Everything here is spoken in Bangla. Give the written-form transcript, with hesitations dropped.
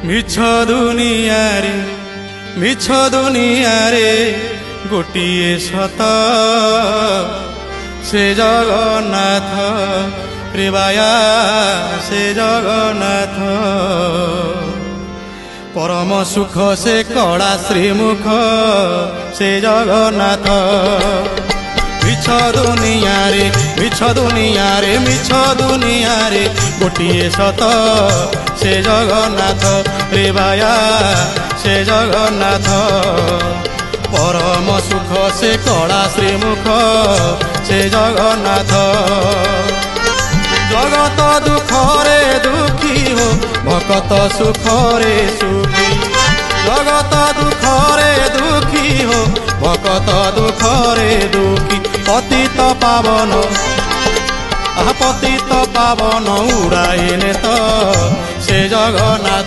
মিছ দুনিয়ারে গোটিয়ে সত সে জগন্নাথ প্রেবায়া সে জগন্নাথ পরম সুখ সে কড়া শ্রীমুখ সে জগন্নাথ মিছ দুনিয়ারে গোটিয়ে সত সে জগন্নাথ প্রেবায়া সে জগন্নাথ পরম সুখ সে কড়া শ্রীমুখ সে জগন্নাথ জগত দুঃখরে দুঃখী হো ভকত সুখরে সুখী জগত দুঃখরে দুঃখী হো ভকত দুঃখরে দুঃখী পতিত পাবন উড়াইনে তো সে জগন্নাথ।